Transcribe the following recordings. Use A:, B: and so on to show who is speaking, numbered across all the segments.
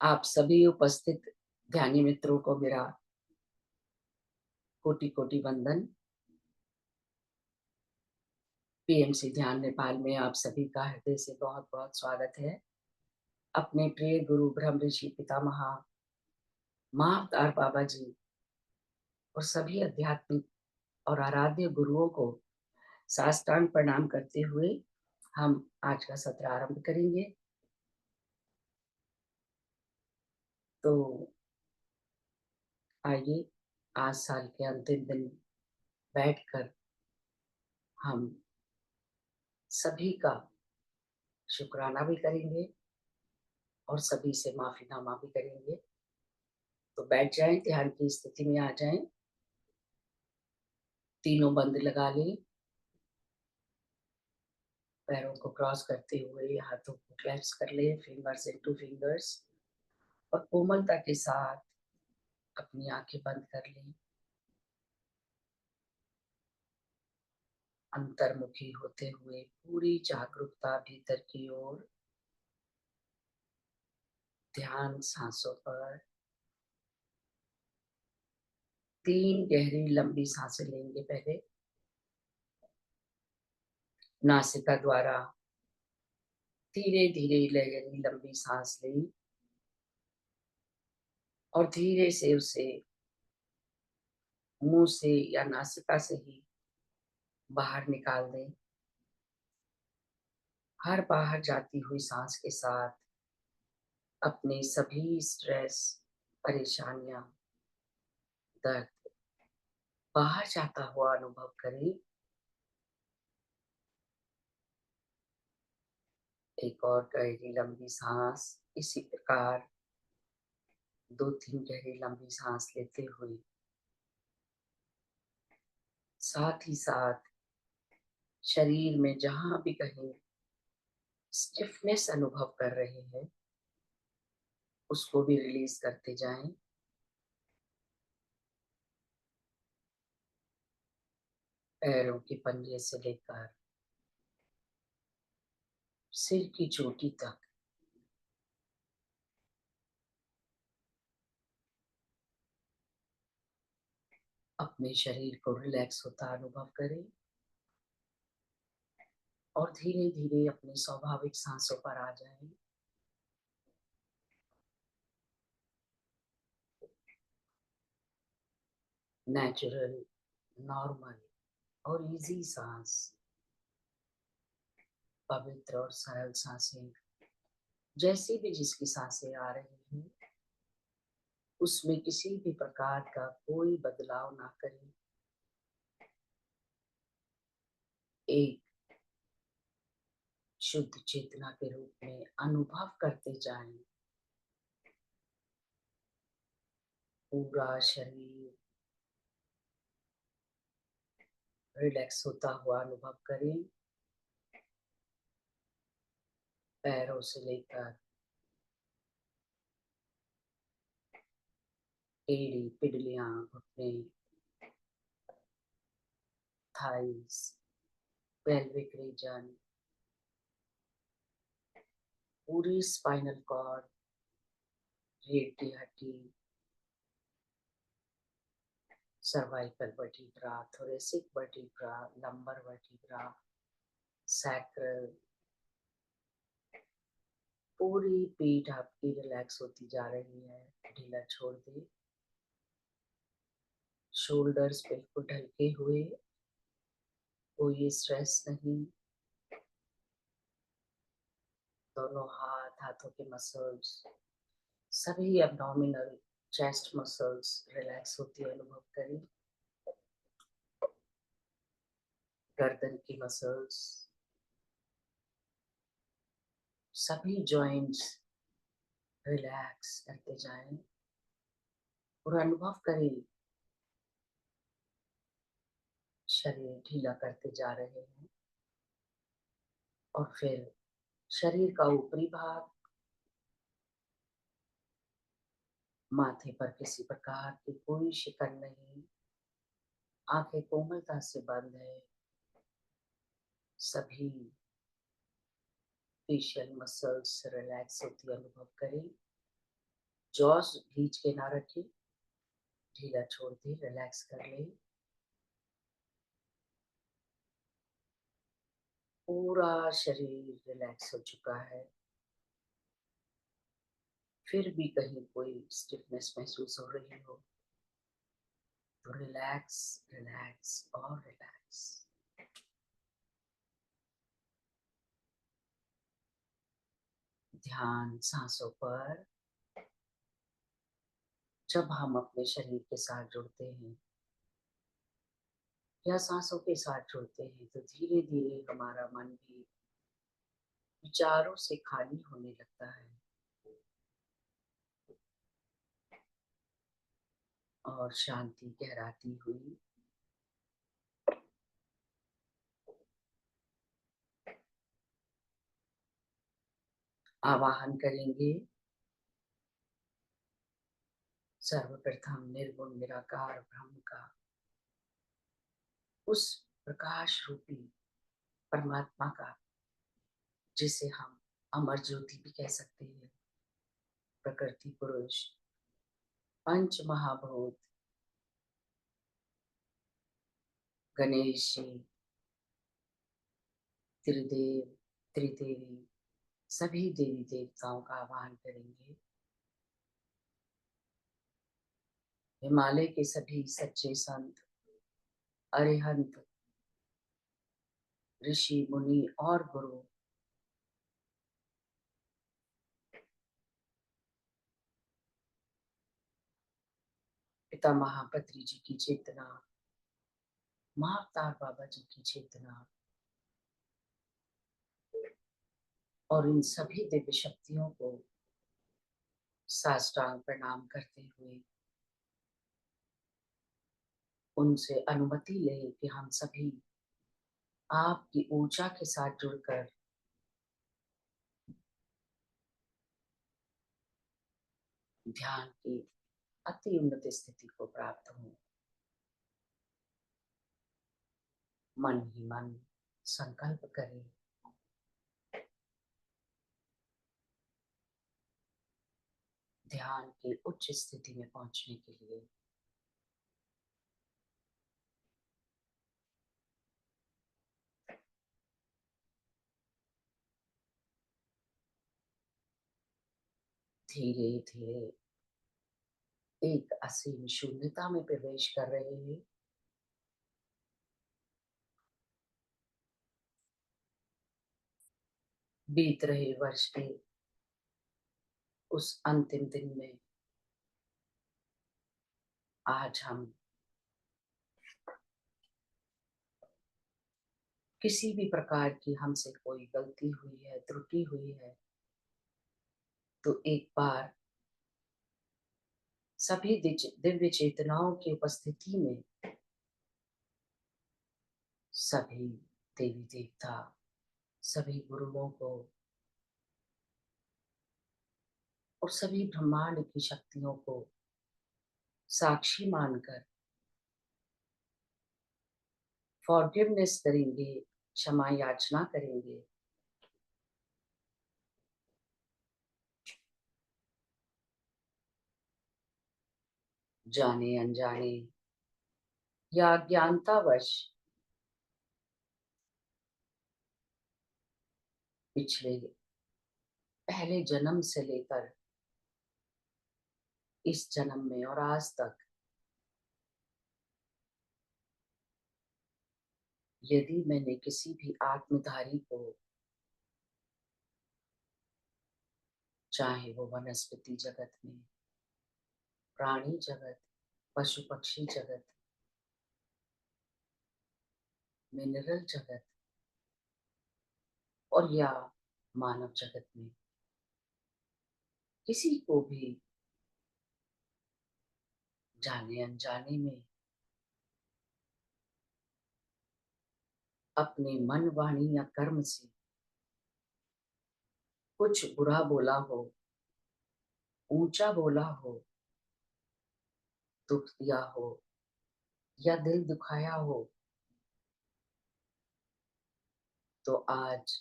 A: आप सभी उपस्थित ध्यानी मित्रों को मेरा कोटि कोटि वंदन। पीएमसी ध्यान नेपाल में आप सभी का हृदय से बहुत बहुत स्वागत है। अपने प्रिय गुरु ब्रह्म ऋषि पितामह माँ अवतार बाबा जी और सभी आध्यात्मिक और आराध्य गुरुओं को साष्टांग प्रणाम करते हुए हम आज का सत्र आरंभ करेंगे। तो आइए आज साल के अंतिम दिन बैठकर हम सभी का शुक्राना भी करेंगे और सभी से माफीनामा भी करेंगे। तो बैठ जाएं, ध्यान की स्थिति में आ जाएं, तीनों बंद लगा लें, पैरों को क्रॉस करते हुए हाथों को क्लैप्स कर लें, फिंगर्स इनटू फिंगर्स, और कोमलता के साथ अपनी आंखें बंद कर लें। अंतर्मुखी होते हुए पूरी जागरूकता भीतर की ओर, ध्यान सांसों पर। 3 गहरी लंबी सांसें लेंगे। पहले नासिका द्वारा धीरे धीरे गहरी लंबी सांस लें और धीरे से उसे मुंह से या नासिका से ही बाहर निकाल दें। हर बाहर जाती हुई सांस के साथ अपने सभी स्ट्रेस, परेशानियां, दर्द बाहर जाता हुआ अनुभव करें। एक और गहरी लंबी सांस। इसी प्रकार 2-3 गहरी लंबी सांस लेते हुए साथ ही साथ शरीर में जहां भी कहीं स्टिफनेस अनुभव कर रहे हैं उसको भी रिलीज करते जाएं। पैरों के पंजे से लेकर सिर की चोटी तक अपने शरीर को रिलैक्स होता अनुभव करें और धीरे धीरे अपनी स्वाभाविक सांसों पर आ जाएं। नेचुरल, नॉर्मल और इजी सांस, पवित्र और सरल सांसें, जैसी भी जिसकी सांसें आ रही हैं उसमें किसी भी प्रकार का कोई बदलाव ना करें। एक शुद्ध चेतना के रूप में अनुभव करते जाएं। पूरा शरीर रिलैक्स होता हुआ अनुभव करें। पैरों से लेकर एड़ी, पिडलियां, घुटने, थाइस, पेल्विक रीजन, पूरी स्पाइनल कॉर्ड, रीढ़ की हड्डी, cervical vertebra, thoracic vertebra, lumbar vertebra, sacral, पूरी पीठ आपकी रिलैक्स होती जा रही है। ढीला छोड़ दे। शोल्डर्स बिल्कुल ढलके हुए, कोई स्ट्रेस नहीं। दोनों हाथों के मसल्स, सभी एब्डोमिनल, चेस्ट मसल्स रिलैक्स होती अनुभव करें। गर्दन की मसल्स, सभी जॉइंट्स रिलैक्स करते जाएं और अनुभव करें शरीर ढीला करते जा रहे हैं। और फिर शरीर का ऊपरी भाग, माथे पर किसी प्रकार की कोई शिकन नहीं, आंखें कोमलता से बंद है। सभी फेशियल मसल्स रिलैक्स होती अनुभव करें। जॉस खींच के ना रखिए, ढीला छोड़ दे, रिलैक्स कर ले। पूरा शरीर रिलैक्स हो चुका है। फिर भी कहीं कोई स्टिफनेस महसूस हो रही हो तो रिलैक्स, रिलैक्स और रिलैक्स। ध्यान सांसों पर। जब हम अपने शरीर के साथ जुड़ते हैं या सांसों के साथ जुड़ते हैं तो धीरे धीरे हमारा मन भी विचारों से खाली होने लगता है और शांति गहराती हुई आवाहन करेंगे। सर्वप्रथम निर्गुण निराकार ब्रह्म का, उस प्रकाश रूपी परमात्मा का, जिसे हम अमर ज्योति भी कह सकते हैं, प्रकृति पुरुष, पंच महाभूत, गणेश जी, त्रिदेव, त्रिदेवी, सभी देवी देवताओं का आह्वान करेंगे। हिमालय के सभी सच्चे संत, अरिहंत, ऋषि मुनि और गुरु, पिता महापत्री जी की चेतना, महाअवतार बाबा जी की चेतना और इन सभी दिव्य शक्तियों को साष्टांग प्रणाम करते हुए उनसे अनुमति लें कि हम सभी आपकी ऊर्जा के साथ जुड़कर ध्यान की अति उन्नत स्थिति को प्राप्त हो। मन ही मन संकल्प करें, ध्यान की उच्च स्थिति में पहुंचने के लिए। धीरे धीरे एक असीम शून्यता में प्रवेश कर रहे हैं। बीत रहे वर्ष के उस अंतिम दिन में आज हम किसी भी प्रकार की हमसे कोई गलती हुई है, त्रुटि हुई है, तो एक बार सभी दिव्य चेतनाओं की उपस्थिति में सभी देवी देवता, सभी गुरुओं को और सभी ब्रह्मांड की शक्तियों को साक्षी मानकर फॉरगिवनेस करेंगे, क्षमा याचना करेंगे। जाने अनजाने या अज्ञानतावश पिछले पहले जन्म से लेकर इस जन्म में और आज तक यदि मैंने किसी भी आत्मधारी को, चाहे वो वनस्पति जगत में, प्राणी जगत, पशु पक्षी जगत, मिनरल जगत और या मानव जगत में, किसी को भी जाने अनजाने में अपने मन, वाणी या कर्म से कुछ बुरा बोला हो, ऊंचा बोला हो, दुख दिया हो या दिल दुखाया हो, तो आज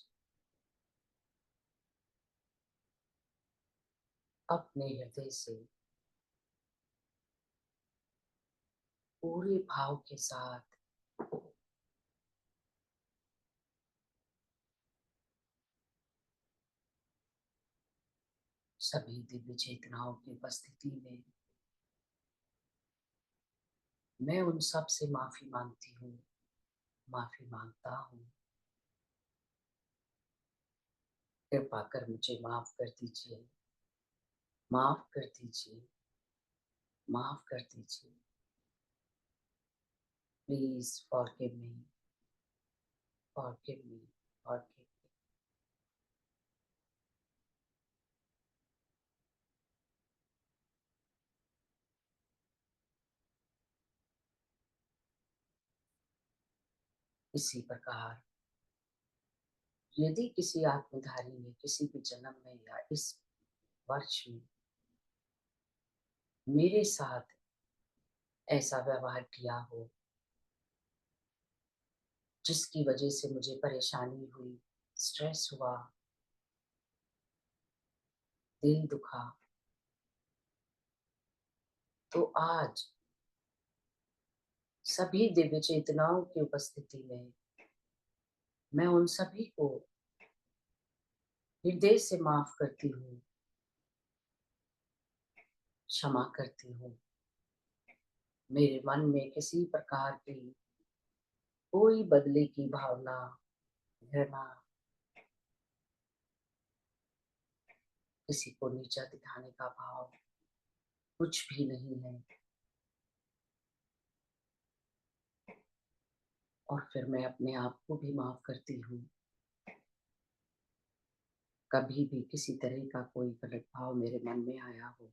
A: अपने हृदय से पूरे भाव के साथ सभी दिव्य चेतनाओं की उपस्थिति में मैं उन सब से माफी मांगती हूँ, माफी मांगता हूँ। कृपा कर मुझे माफ कर दीजिए, माफ कर दीजिए, माफ कर दीजिए। Please forgive me, forgive me, forgive me. इसी प्रकार यदि किसी आत्मधारी ने किसी भी जन्म में या इस वर्ष में मेरे साथ ऐसा व्यवहार किया हो जिसकी वजह से मुझे परेशानी हुई, स्ट्रेस हुआ, दिल दुखा, तो आज सभी दिव्य चेतनाओं की उपस्थिति में मैं उन सभी को हृदय से माफ करती हूँ, क्षमा करती हूँ। मेरे मन में किसी प्रकार की कोई बदले की भावना, घृणा, किसी को नीचा दिखाने का भाव कुछ भी नहीं है। और फिर मैं अपने आप को भी माफ करती हूँ। कभी भी किसी तरह का कोई गलत भाव मेरे मन में आया हो,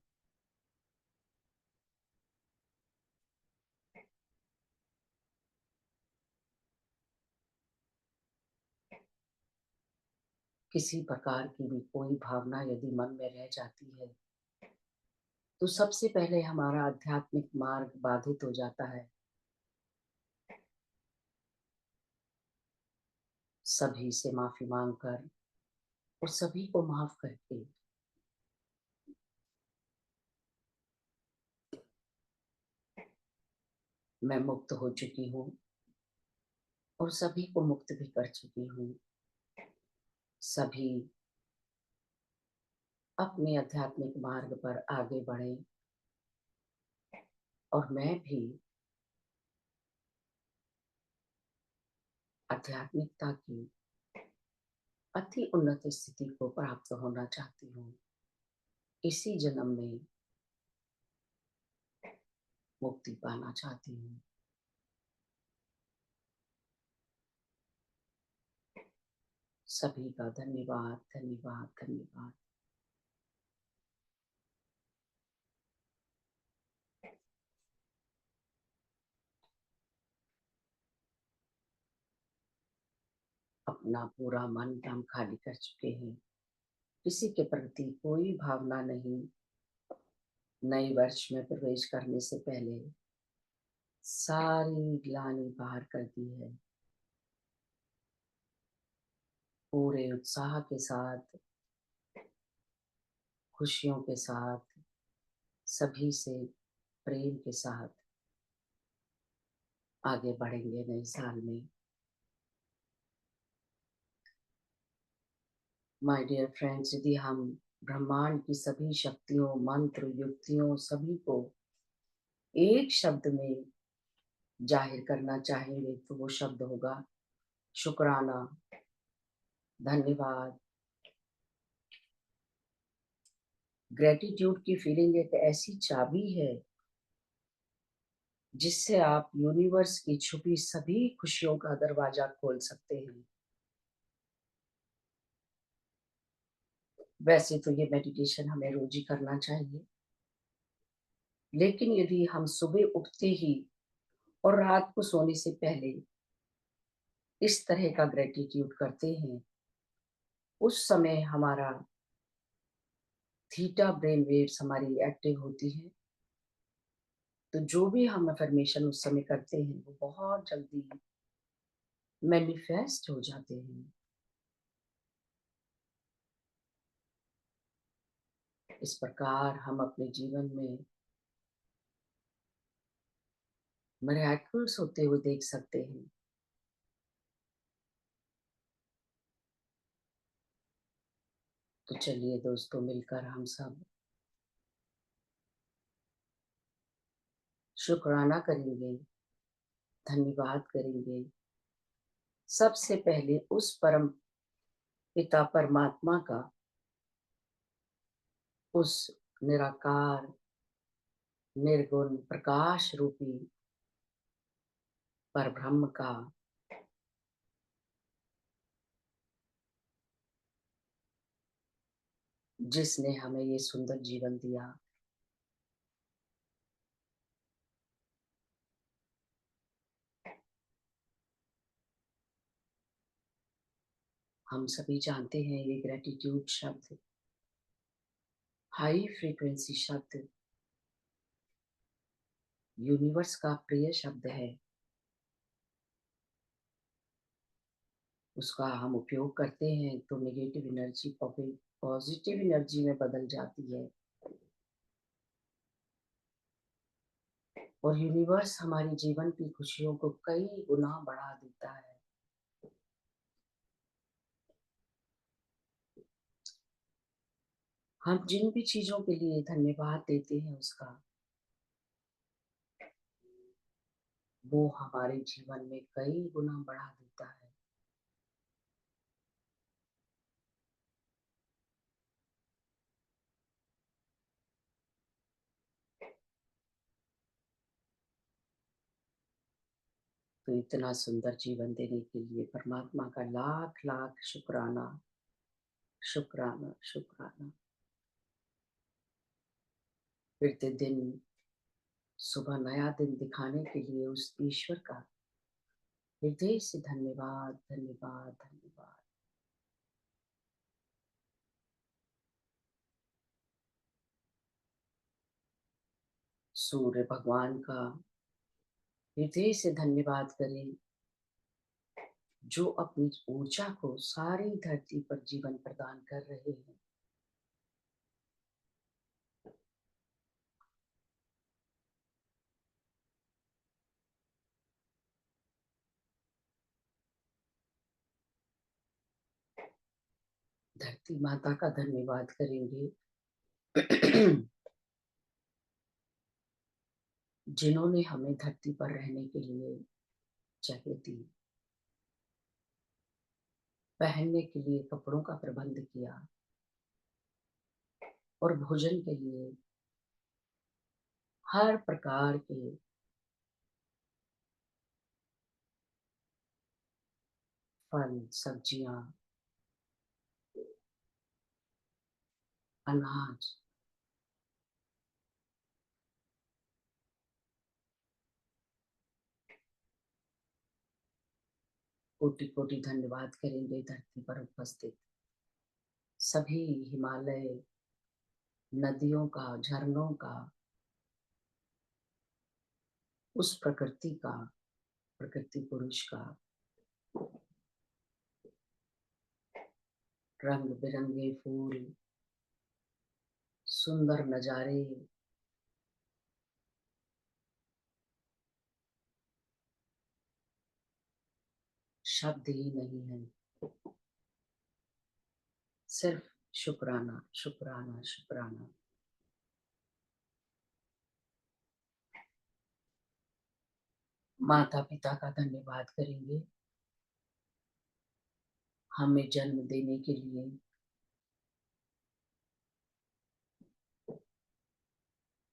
A: किसी प्रकार की भी कोई भावना यदि मन में रह जाती है, तो सबसे पहले हमारा आध्यात्मिक मार्ग बाधित हो जाता है। सभी से माफी मांगकर और सभी को माफ करके मैं मुक्त हो चुकी हूँ और सभी को मुक्त भी कर चुकी हूँ। सभी अपने आध्यात्मिक मार्ग पर आगे बढ़े और मैं भी आध्यात्मिकता की अति उन्नत स्थिति को प्राप्त होना चाहती हूँ। इसी जन्म में मुक्ति पाना चाहती हूँ। सभी का धन्यवाद, धन्यवाद, धन्यवाद। अपना पूरा मन हम खाली कर चुके हैं। किसी के प्रति कोई भावना नहीं। नए वर्ष में प्रवेश करने से पहले सारी ग्लानि बाहर कर दी है। पूरे उत्साह के साथ, खुशियों के साथ, सभी से प्रेम के साथ आगे बढ़ेंगे नए साल में। माय डियर फ्रेंड्स, यदि हम ब्रह्मांड की सभी शक्तियों, मंत्र, युक्तियों सभी को एक शब्द में जाहिर करना चाहेंगे तो वो शब्द होगा शुक्राना, धन्यवाद। ग्रेटिट्यूड की फीलिंग एक ऐसी चाबी है जिससे आप यूनिवर्स की छुपी सभी खुशियों का दरवाजा खोल सकते हैं। वैसे तो ये मेडिटेशन हमें रोज ही करना चाहिए, लेकिन यदि हम सुबह उठते ही और रात को सोने से पहले इस तरह का ग्रेटिट्यूड करते हैं, उस समय हमारा थीटा ब्रेन वेव्स हमारी एक्टिव होती है। तो जो भी हम अफर्मेशन उस समय करते हैं वो बहुत जल्दी मैनिफेस्ट हो जाते हैं। इस प्रकार हम अपने जीवन में मिरेकल्स होते हुए देख सकते हैं। तो चलिए दोस्तों, मिलकर हम सब शुक्राना करेंगे, धन्यवाद करेंगे। सबसे पहले उस परम पिता परमात्मा का, उस निराकार निर्गुण प्रकाश रूपी परब्रह्म का, जिसने हमें ये सुंदर जीवन दिया। हम सभी जानते हैं ये ग्रेटिट्यूड शब्द, हाई फ्रीक्वेंसी शब्द, यूनिवर्स का प्रिय शब्द है। उसका हम उपयोग करते हैं तो नेगेटिव एनर्जी पॉजिटिव एनर्जी में बदल जाती है, और यूनिवर्स हमारी जीवन की खुशियों को कई गुना बढ़ा देता है। हम जिन भी चीजों के लिए धन्यवाद देते हैं उसका, वो हमारे जीवन में कई गुना बढ़ा देता है। तो इतना सुंदर जीवन देने के लिए परमात्मा का लाख लाख शुक्राना, शुक्राना, शुक्राना। फिरते दिन, सुबह नया दिन दिखाने के लिए उस ईश्वर का हृदय से धन्यवाद, धन्यवाद, धन्यवाद। सूर्य भगवान का हृदय से धन्यवाद करें, जो अपनी ऊर्जा को सारी धरती पर जीवन प्रदान कर रहे हैं। धरती माता का धन्यवाद करेंगे, जिन्होंने हमें धरती पर रहने के लिए जगह दी, पहनने के लिए कपड़ों का प्रबंध किया, और भोजन के लिए हर प्रकार के फल, सब्जियां, अनाज, कोटि कोटि धन्यवाद करेंगे धरती पर उपस्थित सभी हिमालय, नदियों का, झरनों का, उस प्रकृति का, प्रकृति पुरुष का, रंग बिरंगे फूल, सुंदर नजारे, शब्द ही नहीं है, सिर्फ शुक्राना, शुक्राना, शुक्राना। माता पिता का धन्यवाद करेंगे, हमें जन्म देने के लिए,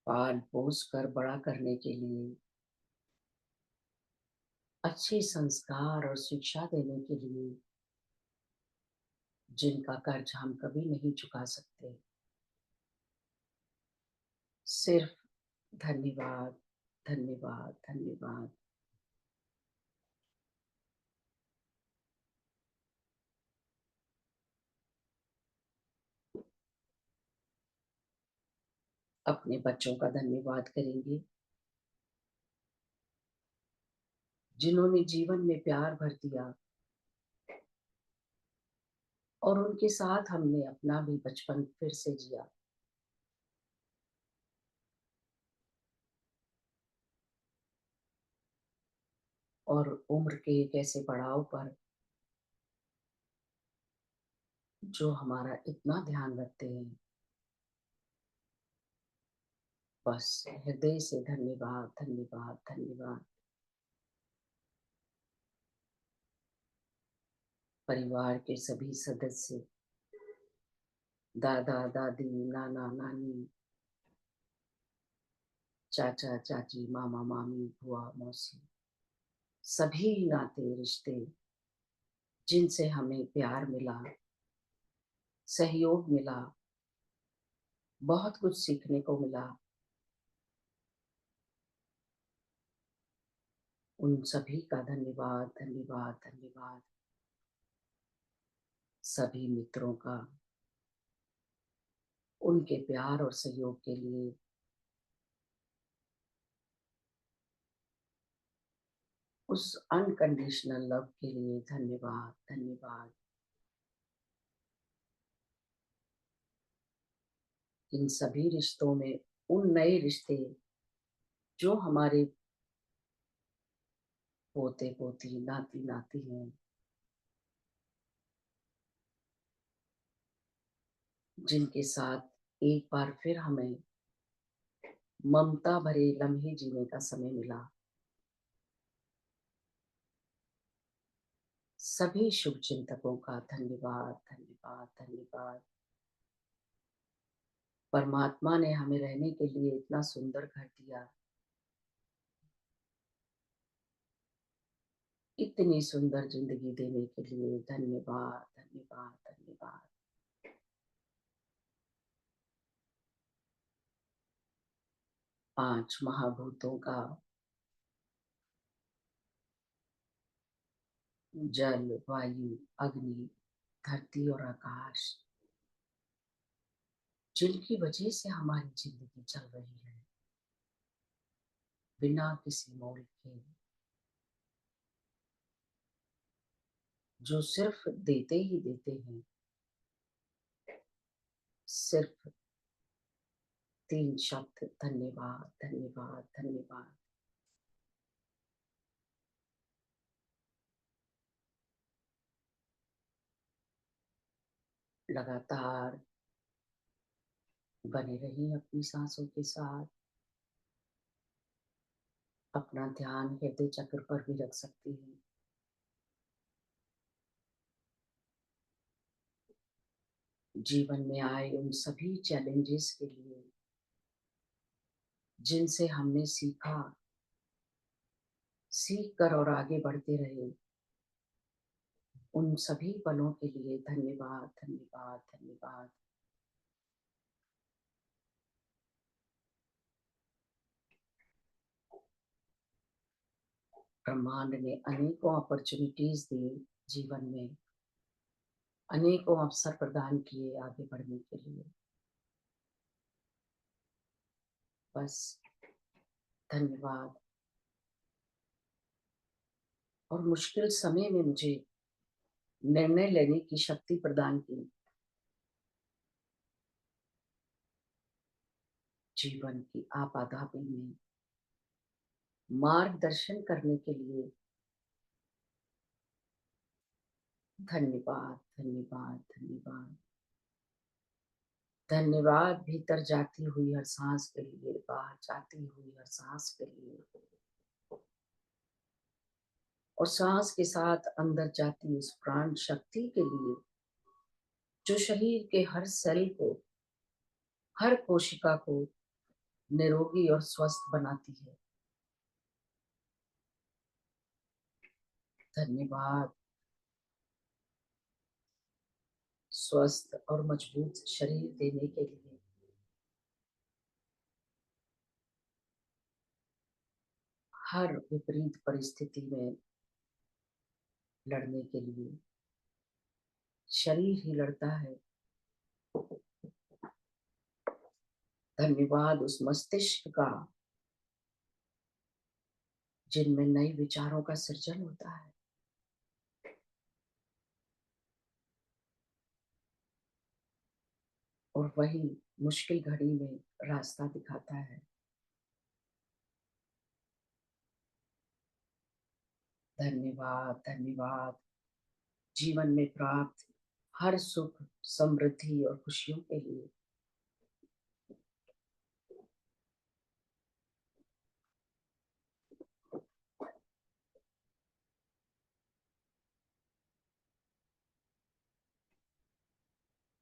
A: पाल पोस कर बड़ा करने के लिए, अच्छे संस्कार और शिक्षा देने के लिए, जिनका कर्ज हम कभी नहीं चुका सकते। सिर्फ धन्यवाद, धन्यवाद, धन्यवाद। अपने बच्चों का धन्यवाद करेंगे, जिन्होंने जीवन में प्यार भर दिया, और उनके साथ हमने अपना भी बचपन फिर से जिया। और उम्र के एक ऐसे पड़ाव पर जो हमारा इतना ध्यान रखते हैं। बस हृदय से धन्यवाद, धन्यवाद, धन्यवाद। परिवार के सभी सदस्य, दादा दादी, नाना नानी, चाचा चाची, मामा मामी, बुआ मौसी, सभी नाते रिश्ते जिनसे हमें प्यार मिला, सहयोग मिला, बहुत कुछ सीखने को मिला, उन सभी का धन्यवाद, धन्यवाद, धन्यवाद। सभी मित्रों का उनके प्यार और सहयोग के लिए, उस अनकंडीशनल लव के लिए धन्यवाद, धन्यवाद। इन सभी रिश्तों में उन नए रिश्ते जो हमारे पोते पोती, नाती नाती हैं, जिनके साथ एक बार फिर हमें ममता भरे लम्हे जीने का समय मिला। सभी शुभ चिंतकों का धन्यवाद, धन्यवाद, धन्यवाद। परमात्मा ने हमें रहने के लिए इतना सुंदर घर दिया, इतनी सुंदर जिंदगी देने के लिए धन्यवाद, धन्यवाद, धन्यवाद। 5 महाभूतों का, जल, वायु, अग्नि, धरती और आकाश, जिनकी वजह से हमारी जिंदगी चल रही है बिना किसी मोल के, जो सिर्फ देते ही देते हैं। सिर्फ 3 शब्द, धन्यवाद, धन्यवाद, धन्यवाद। लगातार बने रहिए अपनी सांसों के साथ। अपना ध्यान हृदय चक्र पर भी रख सकती हैं। जीवन में आए उन सभी चैलेंजेस के लिए जिनसे हमने सीखा, सीख कर और आगे बढ़ते रहे, उन सभी पलों के लिए धन्यवाद, धन्यवाद, धन्यवाद। ब्रह्मांड ने अनेकों अपॉर्चुनिटीज दी जीवन में, अनेकों अवसर प्रदान किए आगे बढ़ने के लिए। बस धन्यवाद। और मुश्किल समय में मुझे निर्णय लेने की शक्ति प्रदान की, जीवन की आपाधापी में मार्गदर्शन करने के लिए धन्यवाद, धन्यवाद, धन्यवाद। धन्यवाद भीतर जाती हुई हर सांस के लिए, बाहर जाती हुई हर सांस के लिए, और सांस के साथ अंदर जाती उस प्राण शक्ति के लिए जो शरीर के हर सेल को, हर कोशिका को निरोगी और स्वस्थ बनाती है। धन्यवाद। स्वस्थ और मजबूत शरीर देने के लिए, हर विपरीत परिस्थिति में लड़ने के लिए। शरीर ही लड़ता है। धन्यवाद उस मस्तिष्क का जिनमें नए विचारों का सृजन होता है। और वही मुश्किल घड़ी में रास्ता दिखाता है। धन्यवाद, धन्यवाद। जीवन में प्राप्त हर सुख, समृद्धि और खुशियों के लिए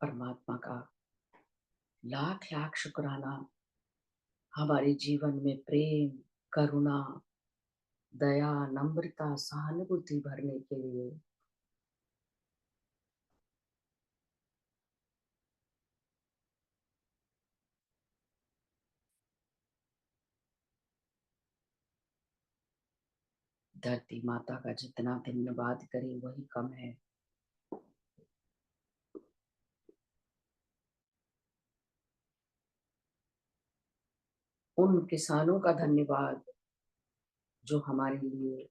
A: परमात्मा का लाख लाख शुक्राना। हमारे जीवन में प्रेम, करुणा, दया, नम्रता, सहानुभूति भरने के लिए। धरती माता का जितना धन्यवाद करें वही कम है। उन किसानों का धन्यवाद जो हमारे लिए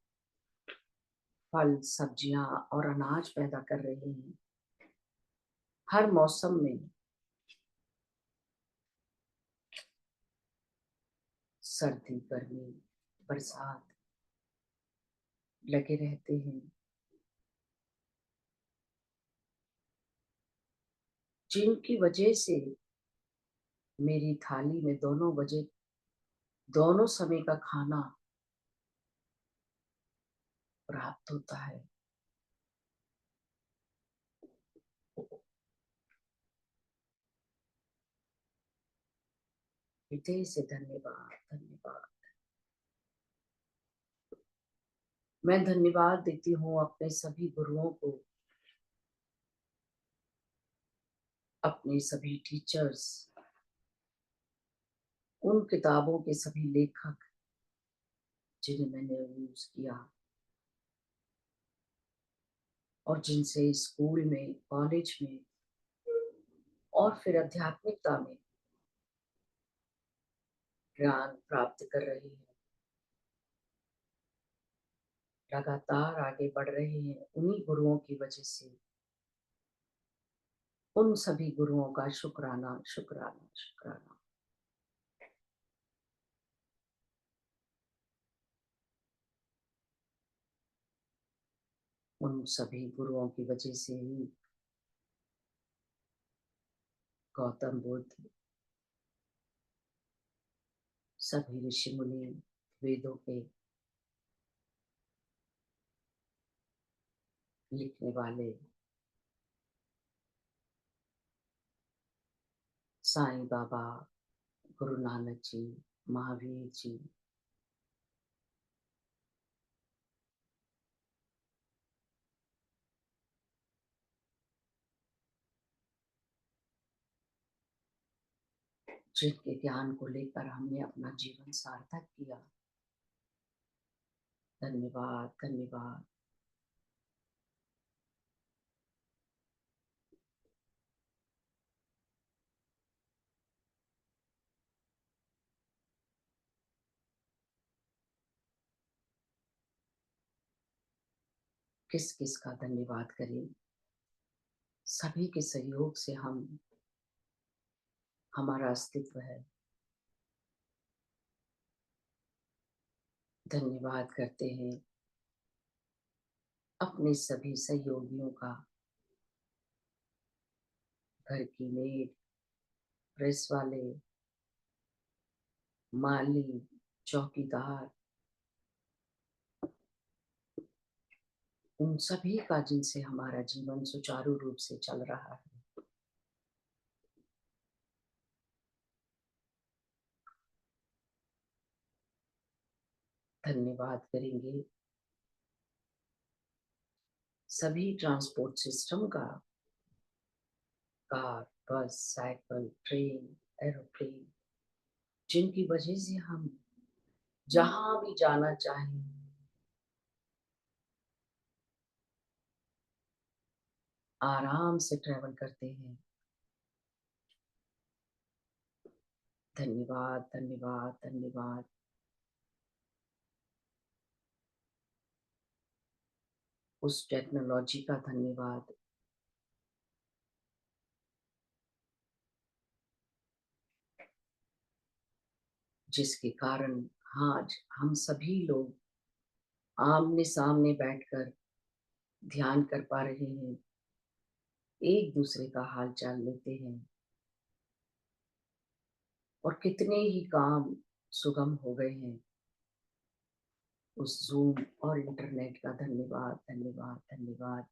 A: फल, सब्जियां और अनाज पैदा कर रहे हैं हर मौसम में। सर्दी, गर्मी, बरसात लगे रहते हैं, जिनकी वजह से मेरी थाली में दोनों समय का खाना प्राप्त होता है। हृदय से धन्यवाद, धन्यवाद। मैं धन्यवाद देती हूँ अपने सभी गुरुओं को, अपने सभी टीचर्स, उन किताबों के सभी लेखक जिन्हें मैंने यूज किया और जिनसे स्कूल में, कॉलेज में और फिर आध्यात्मिकता में ज्ञान प्राप्त कर रहे हैं, लगातार आगे बढ़ रहे हैं। उन्हीं गुरुओं की वजह से उन सभी गुरुओं का शुक्राना, शुक्राना, शुक्राना। उन सभी गुरुओं की वजह से ही गौतम बुद्ध, सभी ऋषि मुनि, वेदों के लिखने वाले साईं बाबा, गुरु नानक जी, महावीर जी, जिनके ज्ञान को लेकर हमने अपना जीवन सार्थक किया। धन्यवाद, धन्यवाद। किस किस का धन्यवाद करें। सभी के सहयोग से हमारा अस्तित्व है। धन्यवाद करते हैं अपने सभी सहयोगियों का, घर की मेड, प्रेस वाले, माली, चौकीदार, उन सभी का जिनसे हमारा जीवन सुचारू रूप से चल रहा है। धन्यवाद करेंगे सभी ट्रांसपोर्ट सिस्टम का, कार, बस, साइकिल, ट्रेन, एरोप्लेन, जिनकी वजह से हम जहां भी जाना चाहें आराम से ट्रेवल करते हैं। धन्यवाद, धन्यवाद, धन्यवाद। उस टेक्नोलॉजी का धन्यवाद जिसके कारण आज हम सभी लोग आमने सामने बैठकर ध्यान कर पा रहे हैं, एक दूसरे का हाल चाल लेते हैं और कितने ही काम सुगम हो गए हैं। उस ज़ूम और इंटरनेट का धन्यवाद, धन्यवाद, धन्यवाद।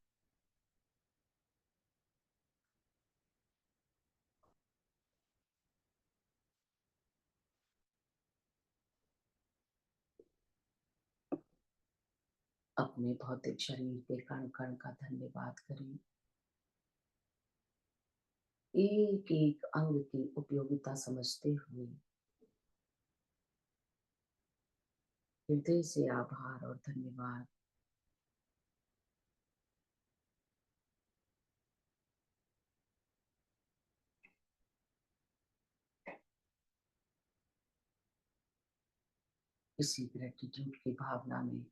A: अपने भौतिक शरीर के कण-कण का धन्यवाद करें। एक-एक अंग की उपयोगिता समझते हुए हृदय से आभार और धन्यवाद। इसी ग्रैटिट्यूड की भावना में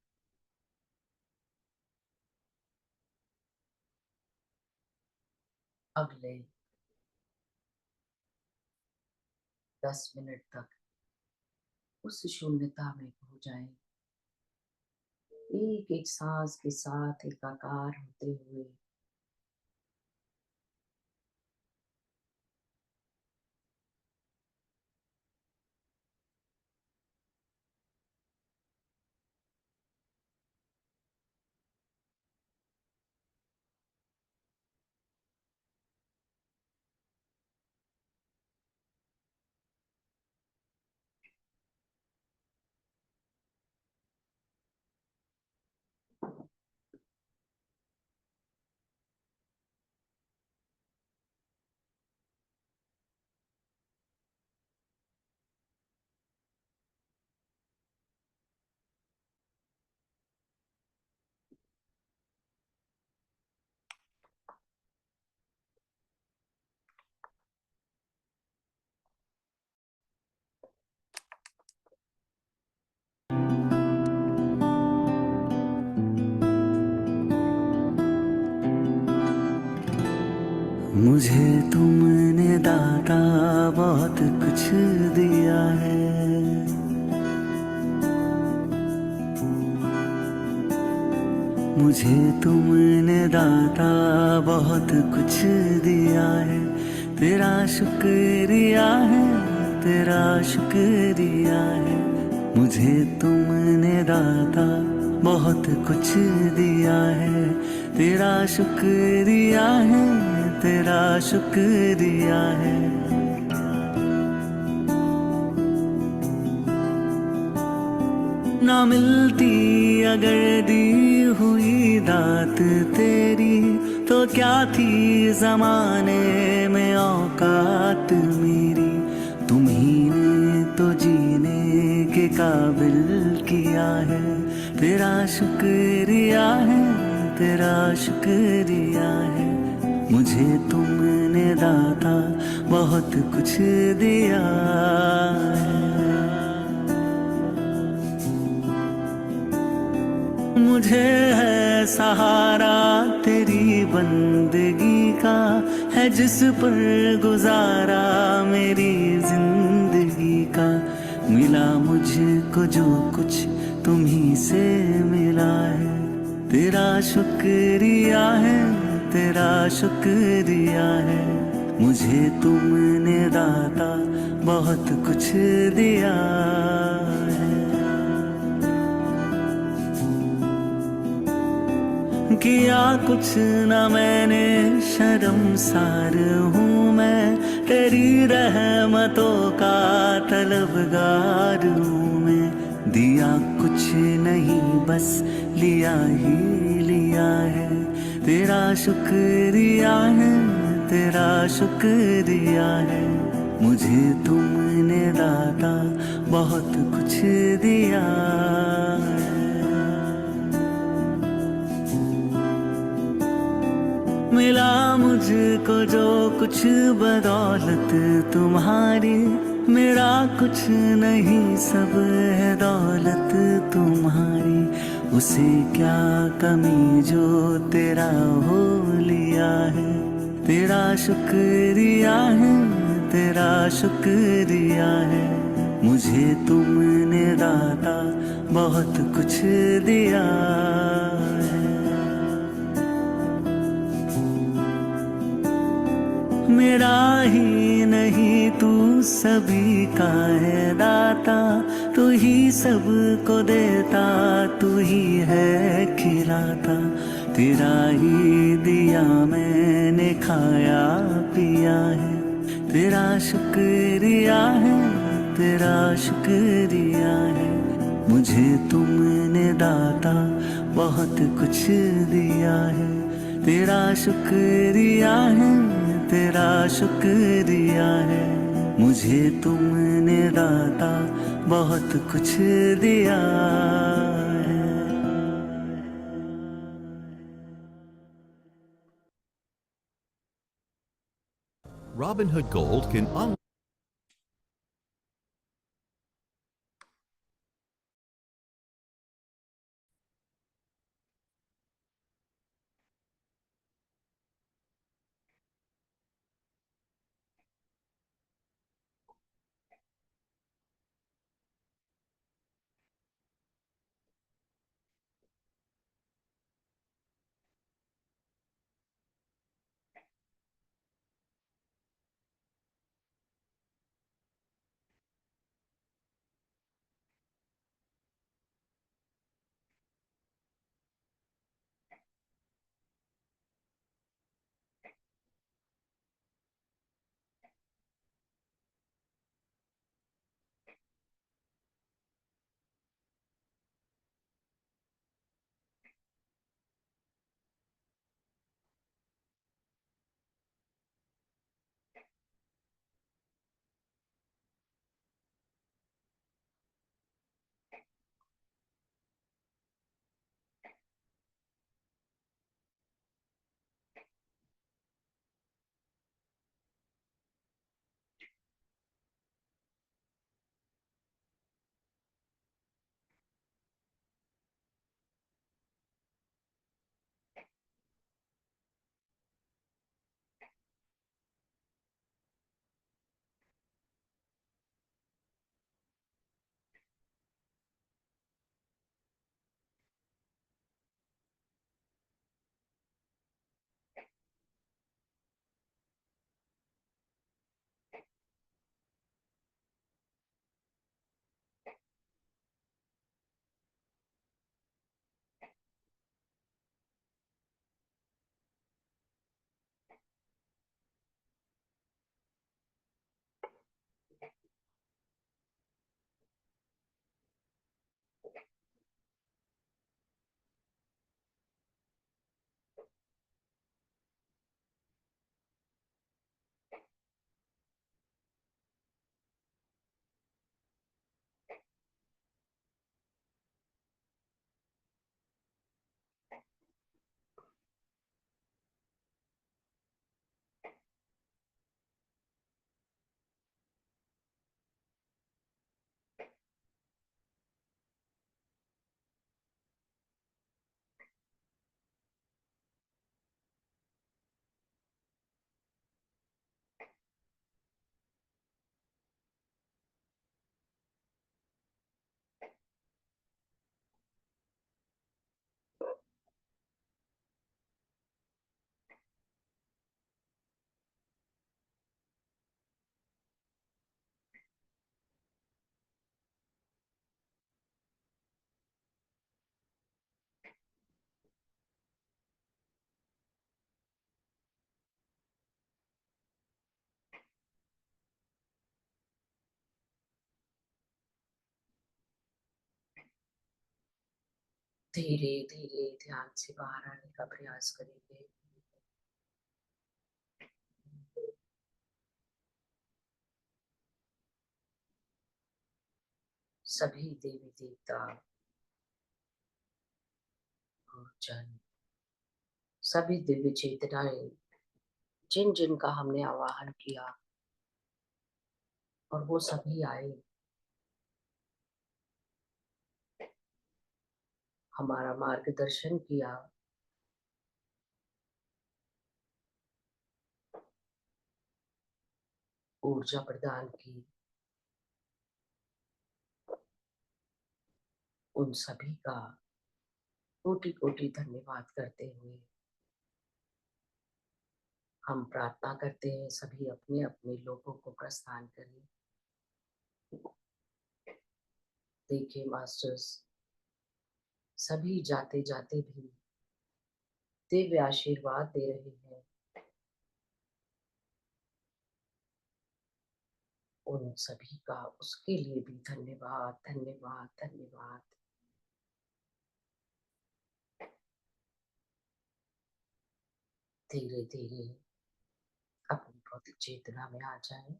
A: अगले 10 मिनट तक उस शून्यता में खो जाएं। एक-एक सांस के साथ एकाकार होते हुए
B: मुझे तुमने दाता बहुत कुछ दिया है, मुझे तुमने दाता बहुत कुछ दिया है। तेरा शुक्रिया है, तेरा शुक्रिया है। मुझे तुमने दाता बहुत कुछ दिया है। तेरा शुक्रिया है, तेरा शुक्रिया है। ना मिलती अगर दी हुई दात तेरी, तो क्या थी जमाने में औकात मेरी। तुम्ही ने तो जीने के काबिल किया है। तेरा शुक्रिया है, तेरा शुक्रिया है। मुझे तुमने दाता बहुत कुछ दिया है। मुझे है सहारा तेरी बंदगी का, है जिस पर गुजारा मेरी जिंदगी का। मिला मुझको जो कुछ तुम्ही से मिला है। तेरा शुक्रिया है, तेरा शुक्रिया है। मुझे तुमने दाता बहुत कुछ दिया है। किया कुछ न मैंने, शर्मसार हूँ मैं। तेरी रहमतों का तलबगार हूँ मैं। दिया कुछ नहीं बस लिया ही लिया है। तेरा शुक्रिया है, तेरा शुक्रिया है। मुझे तुमने दाता बहुत कुछ दिया है। मिला मुझको जो कुछ बदौलत तुम्हारी, मेरा कुछ नहीं सब है दौलत तुम्हारी। उसे क्या कमी जो तेरा हो लिया है। तेरा शुक्रिया है, तेरा शुक्रिया है। मुझे तुमने दाता बहुत कुछ दिया है। मेरा ही नहीं तू सभी का है दाता, तू ही सबको देता, तू ही है खिलाता। तेरा ही दिया मैंने खाया पिया है, तेरा शुक्रिया है, तेरा शुक्रिया है। मुझे तुमने दाता बहुत कुछ दिया है, तेरा शुक्रिया है, तेरा शुक्रिया है। मुझे तुमने दाता बहुत कुछ दिया है।
C: Robinhood Gold can unlock
A: धीरे धीरे ध्यान से बाहर आने का प्रयास करेंगे। सभी देवी देवता और जन, सभी दिव्य चेतनाएं जिन जिन का हमने आवाहन किया और वो सभी आए, हमारा मार्गदर्शन किया, ऊर्जा प्रदान की, उन सभी का कोटि कोटि धन्यवाद करते हुए हम प्रार्थना करते हैं सभी अपने अपने लोगों को प्रस्थान करें। देखिए मास्टर्स सभी जाते जाते भी दिव्य आशीर्वाद दे रहे हैं। उन सभी का उसके लिए भी धन्यवाद धन्यवाद धन्यवाद। धीरे धीरे अपनी भौतिक चेतना में आ जाएं।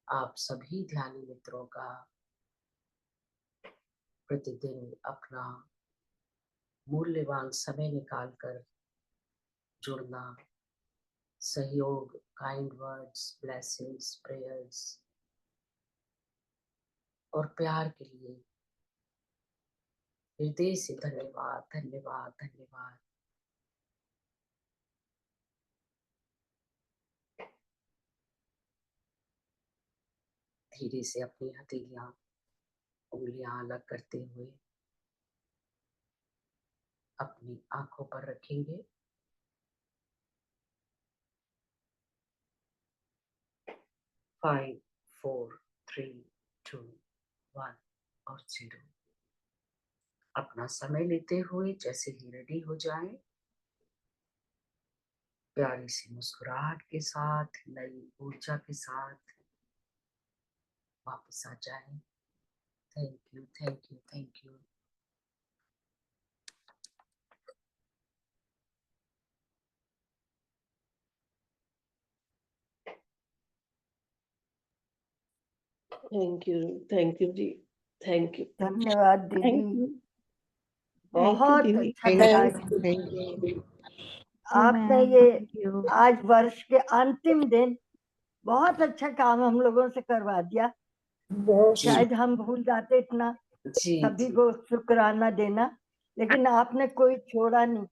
A: आप सभी ध्यानी मित्रों का प्रतिदिन अपना मूल्यवान समय निकालकर जुड़ना, सहयोग, काइंड वर्ड्स, ब्लेसिंग्स, प्रेयर्स और प्यार के लिए हृदय से धन्यवाद धन्यवाद धन्यवाद। धीरे से अपनी हथेलियां उंगलियां अलग करते हुए अपनी आंखों पर रखेंगे। 5, 4, 3, 2, 1 और 0। अपना समय लेते हुए जैसे ही रेडी हो जाएं, प्यारी सी मुस्कुराहट के साथ, नई ऊर्जा के साथ वापस आ जाएं। Thank you thank you thank you.
D: Thank you जी, थैंक यू,
E: धन्यवाद दीदी,
D: थैंक यू,
E: बहुत
D: दीदी,
E: अच्छा
D: थैंक
E: लगा।
D: You, thank you.
E: आपने ये आज वर्ष के अंतिम दिन बहुत अच्छा काम हम लोगों से करवा दिया। शायद हम भूल जाते इतना
A: जी
E: सभी
A: जी
E: को शुक्राना देना, लेकिन आपने कोई छोड़ा नहीं।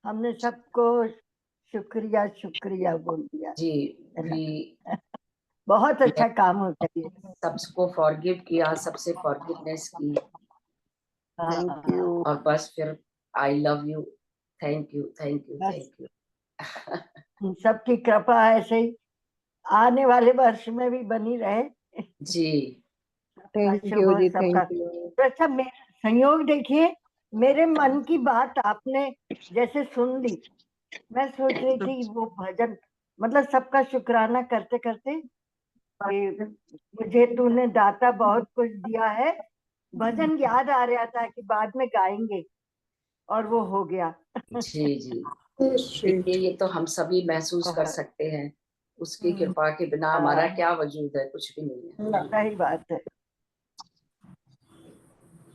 E: हमने सबको शुक्रिया शुक्रिया बोल दिया।
A: जी
E: है ना?
A: भी
E: बहुत अच्छा काम हो गया।
A: सबको फॉरगिव किया, सबसे फॉरगिवनेस की
E: थैंक यू।
A: और बस फिर I love you, thank you thank you
E: बस
A: थैंक यू।
E: सबकी कृपा ऐसे ही आने वाले वर्ष में भी बनी रहे।
A: जी
D: थैंक
E: शुभ
D: यू
E: हो
D: जी,
E: सबका।
D: Thank you.
E: तो अच्छा, मेरे संयोग देखिए, मेरे मन की बात आपने जैसे सुन ली। मैं सोच रही थी वो भजन, मतलब सबका शुक्राना करते करते कि मुझे तूने दाता बहुत कुछ दिया है, भजन याद आ रहा था कि बाद में गाएंगे, और वो हो गया।
A: जी जी। देखिए ये तो हम सभी महसूस कर सकते हैं, उसकी कृपा के बिना हमारा क्या वजूद है, कुछ भी नहीं है।
E: सही बात है।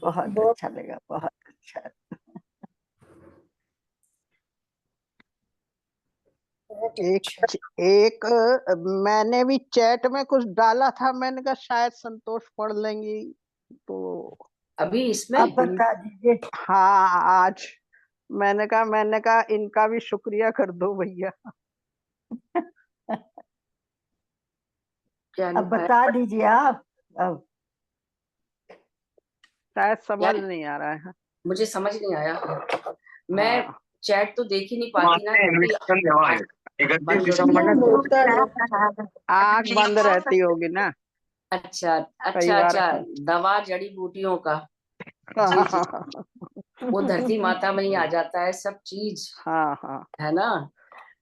E: बहुत अच्छा लगा, बहुत अच्छा।
F: एक मैंने भी चैट में कुछ डाला था, मैंने कहा शायद संतोष पढ़ लेंगी, तो
A: अभी इसमें
E: आप बता दीजिए।
F: हाँ आज मैंने कहा इनका भी शुक्रिया कर दो भैया।
A: क्या
E: अब
A: लिखा है?
E: बता दीजिए आप। अब
F: शायद समझ नहीं आ रहा है।
A: मुझे समझ नहीं आया। मैं
F: हाँ।
A: चैट तो देख ही नहीं पाती ना, क्योंकि बंद
F: आँख बंद रहती होगी ना।
A: अच्छा
F: कई
A: अच्छा
F: बार।
A: अच्छा, दवा जड़ी बूटियों का। जी जी, वो धरती माता में ही आ जाता है सब चीज,
F: हाँ हाँ
A: है ना।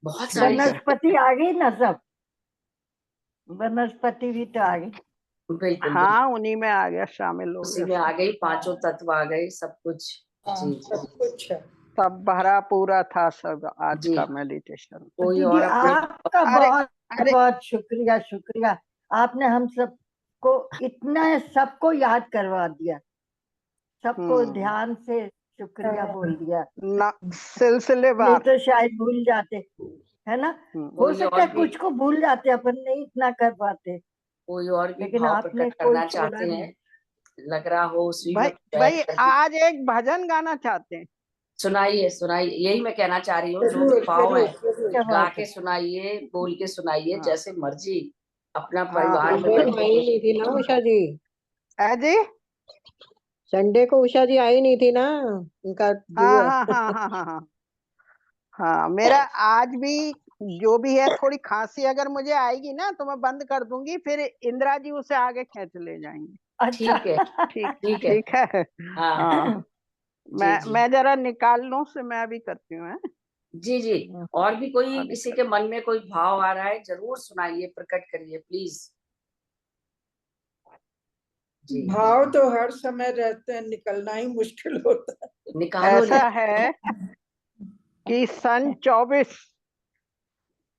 A: बहुत सारी
E: वनस्पति आ गई ना, सब वनस्पति भी तो आ गई।
A: बिल्कुल
F: हाँ, उन्हीं में आ गया, शामिल हो
A: उसी
F: गया।
A: में आ गई, पांचों तत्व आ गए, सब कुछ। जी जी
F: सब भरा पूरा था सब आज
A: जी।
F: का मेडिटेशन।
A: कोई
E: दीदी
A: और अपने
E: आपका
F: अरे
E: बहुत
F: अरे
E: बहुत शुक्रिया शुक्रिया। आपने हम सबको इतना सबको याद करवा दिया, सबको ध्यान से शुक्रिया बोल दिया।
F: ना
E: नहीं
F: सिलसिलेवार।
E: तो शायद भूल जाते, है ना। हो
A: कोई
E: सकता
A: और
E: है
A: भी
E: कुछ को भूल जाते, अपन नहीं इतना कर पाते,
A: कोई और भी
E: लेकिन
A: भाव
E: आपने
A: प्रकट
E: कोई
A: करना
E: छोड़ा
A: चाहते
E: नहीं।
A: हैं, लग रहा हो उसी में
F: भाई
A: बैठ
F: भाई
A: करके
F: आज एक भजन गाना चाहते हैं।
A: सुनाइए सुनाइए, यही मैं कहना चाह रही हूँ, जो भी भाव है
E: क्या
A: गा
E: बात
A: के
E: है।
A: सुनाइए, बोल के सुनाइए,
F: हाँ
A: जैसे मर्जी अपना
F: हाँ
A: परिवार
F: हाँ
A: में बैठ के।
F: है जी।
G: संडे को उषा जी आई नहीं थी ना, उनका ड्यू
F: हाँ
G: है।
F: हाँ हाँ हाँ हाँ हाँ हाँ, मेरा आज भी जो भी है, थोड़ी खांसी अगर मुझे आएगी ना तो मैं बंद कर दूंगी, फिर इंदिरा जी उसे आगे खींच ले जाएंगे।
E: अच्छा।
A: ठीक है,
F: ठीक
A: ठीक है।
F: ठीक है।
A: हाँ
F: हाँ,
A: जी जी
F: मैं जरा निकाल लूं से मैं भी करती हूँ, हैं?
A: जी जी। और भी कोई
F: अभी
A: किसी
F: कर।
A: के मन में कोई भाव आ रहा है, जरूर सुनाइए, प्रकट करिए प्लीज। जी
H: भाव तो हर समय रहते हैं, निकलना ही मुश्किल होता है।
A: निकालो
F: ऐसा है कि सन 24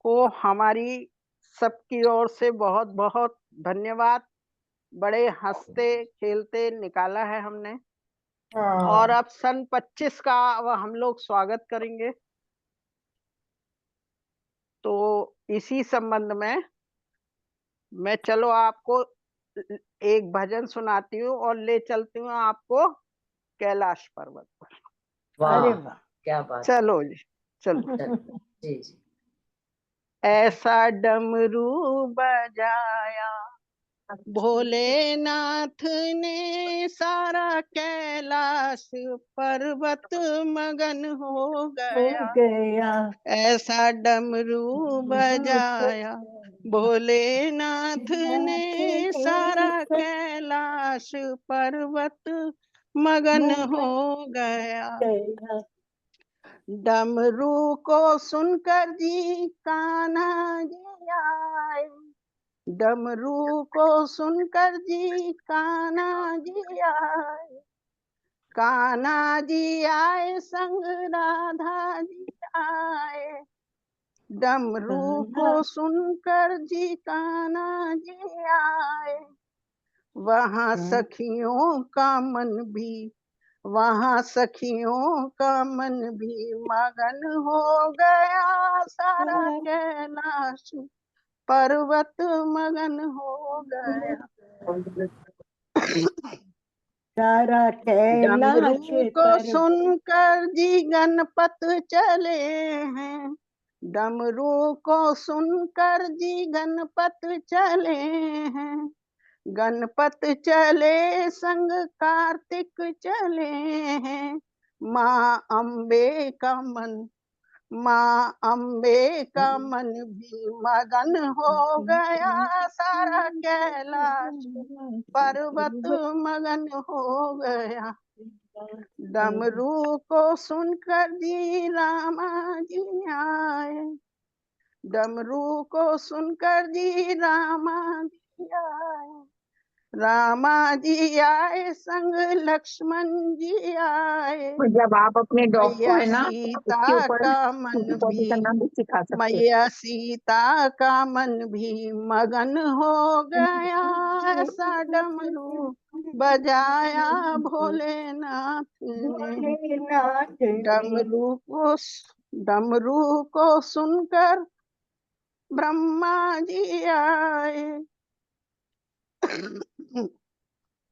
F: को हमारी सबकी ओर से बहुत बहुत धन्यवाद। बड़े हंसते खेलते निकाला है हमने, और
H: हाँ,
F: अब सन 25 का अब हम लोग स्वागत करेंगे। तो इसी संबंध में मैं चलो आपको एक भजन सुनाती हूँ और ले चलती हूँ आपको कैलाश पर्वत पर।
E: अरे
A: वाह,
E: वाह।
A: क्या बात है।
F: चलो जी, चलो।
A: जी जी।
F: ऐसा डमरू बजाया भोलेनाथ ने, सारा कैलाश पर्वत मगन हो
E: हो
F: गया।
E: गया।
F: ऐसा डमरू बजाया भोलेनाथ ने, सारा कैलाश पर्वत मगन हो गया। डमरू को सुनकर जी कान्हा जी आए, डमरू को सुनकर जी कान्हा जी आए, कान्हा जी आए संग राधा जी आए। डमरू को सुनकर जी कान्हा जी आए, वहाँ सखियों का मन भी, वहाँ सखियों का मन भी मगन हो गया। सारा कैलाश पर्वत मगन हो गया।
E: सारा
F: डमरू
E: कैलाश
F: को
E: पर्वत।
F: सुनकर जी गणपत चले हैं, डमरू को सुनकर जी गणपत चले हैं। गणपत चले संग कार्तिक चले हैं। माँ अम्बे का मन, माँ अम्बे का मन भी मगन हो गया। सारा कैलाश पर्वत मगन हो गया। डमरू को सुनकर जी रामा जी आए, डमरू को सुनकर जी रामा जी आए। रामा जी आए संग लक्ष्मण जी आए।
I: और जब आप अपने डॉग को
F: मैया
I: है ना उसके
F: सीता
I: ऊपर
F: का मन
I: कॉपी
F: भी,
I: करना भी सिखा सकते हो।
F: मैया सीता का मन भी मगन हो गया। ऐसा डमरू बजाया भोलेनाथ ने।
E: भोलेनाथ ने।
F: डमरू को सुनकर ब्रह्मा जी आए।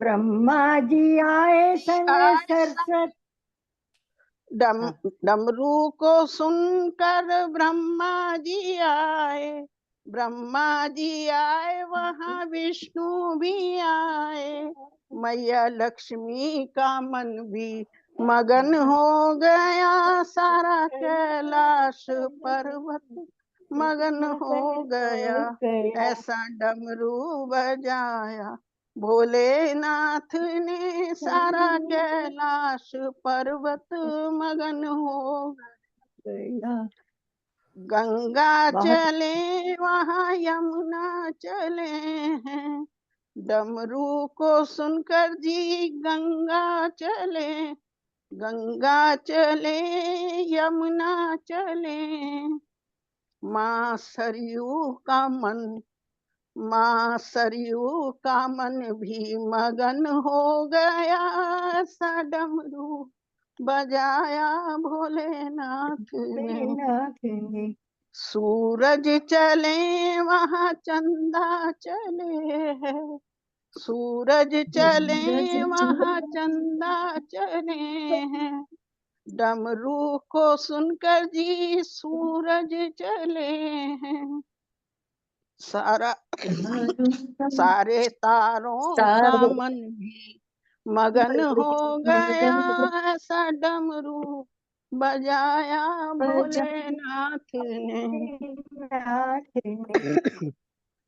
E: ब्रह्मा जी आए संग सरस्वती।
F: डमरू को सुनकर ब्रह्मा जी आए, ब्रह्मा जी आए वहाँ विष्णु भी आए। मैया लक्ष्मी का मन भी मगन हो गया। सारा कैलाश पर्वत मगन हो गया। ऐसा डमरू बजाया भोलेनाथ ने, सारा कैलाश पर्वत मगन हो
E: गया।
F: गंगा
E: बहुत।
F: चले वहाँ यमुना चले हैं, डमरू को सुनकर जी गंगा चले। गंगा चले यमुना चले, माँ सरयू का मन, माँ सरयू का मन भी मगन हो गया। सा डमरू बजाया भोलेनाथ ने।
E: भोलेनाथ ने।
F: सूरज चले वहाँ चंदा चले हैं, सूरज चले वहाँ चंदा चले हैं। डमरू को सुनकर जी सूरज चले हैं। सारा सारे तारों का मन भी मगन हो गया ऐसा डमरू बजाया भोलेनाथ ने।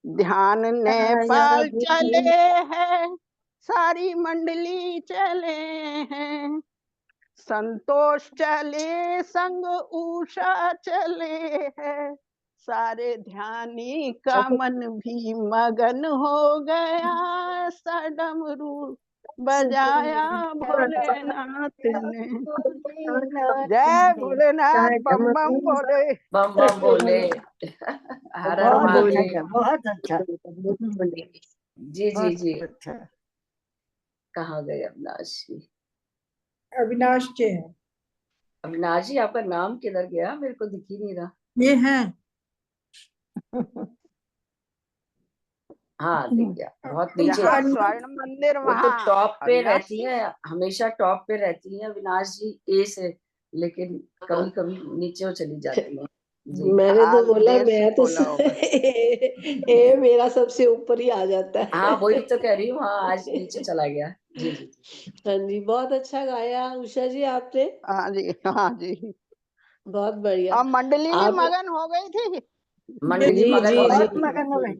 F: ध्यान नेपाल चले हैं, सारी मंडली चले हैं, संतोष चले संग उषा चले हैं, सारे ध्यानी का मन भी मगन हो गया, ऐसा डमरू बजाया भोलेनाथ ने। जय भोलेनाथ, बम बम बोले।
A: बम बम बोले। हर हर
E: बहुत अच्छा
A: महादेव।
E: था, बहुत अच्छा।
A: जी जी जी।
E: बहुत अच्छा।
A: कहाँ गए अविनाश जी?
H: अविनाश के हैं,
A: अविनाश जी आपका नाम किधर गया? मेरे को दिख ही नहीं रहा।
H: ये हैं।
A: हाँ दिख गया, बहुत नीचे।
F: जहाँ स्वर्ण मंदिर
A: वो तो
F: वहाँ
A: टॉप पे
F: अविनाश
A: रहती है, हमेशा टॉप पे रहती है अविनाश जी, ए से, लेकिन कभी कभी नीचे वो चली जाती है। जी
D: मैंने तो
F: आज
D: बोला
F: देश
D: मैं तो
F: खोला होगा।
D: ए मेरा सबसे ऊपर ही आ जाता है।
A: हाँ वही तो कह रही हूँ, हाँ आज नीचे चला गया। जी जी जी।
D: हाँ जी, बहुत अच्छा गाया उषा जी आपने,
F: हाँ जी, हाँ जी।
D: बहुत बढ़िया।
F: और मंडली भी
D: आप
F: मगन हो गई थी।
A: मंडली
D: जी
A: मगन
D: जी
A: हो
E: बहुत
A: गई।
E: मगन हो गई।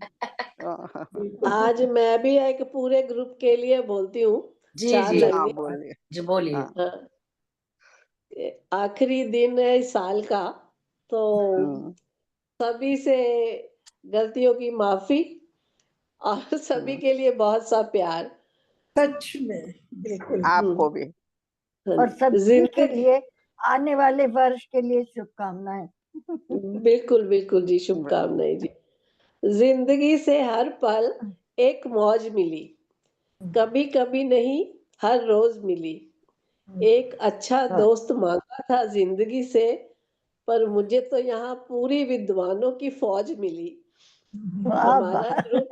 D: आज मैं भी एक पूरे ग्रुप के लिए बोलती हूँ
A: जी
D: 4
A: जी।
F: हाँ
D: लाइनें।
F: बोलिए।
A: जी बोलिए।
F: हाँ।
D: हाँ, आखिरी दिन है इस साल का, तो
F: हम्म,
D: सभी से गलतियों की माफी और सभी के लिए बहुत सा प्यार।
H: सच में बिल्कुल।
F: आपको भी।
E: और सभी के
D: जिंदगी
E: लिए आने वाले वर्ष के लिए शुभकामनाएं।
D: बिल्कुल बिल्कुल जी, शुभकामनाएं जी। जिंदगी से हर पल एक मौज मिली, कभी कभी नहीं हर रोज मिली। एक अच्छा दोस्त मांगा था जिंदगी से, पर मुझे तो यहाँ पूरी विद्वानों की फौज मिली।
E: वाह
D: हमारा
E: वाह।
D: ग्रुप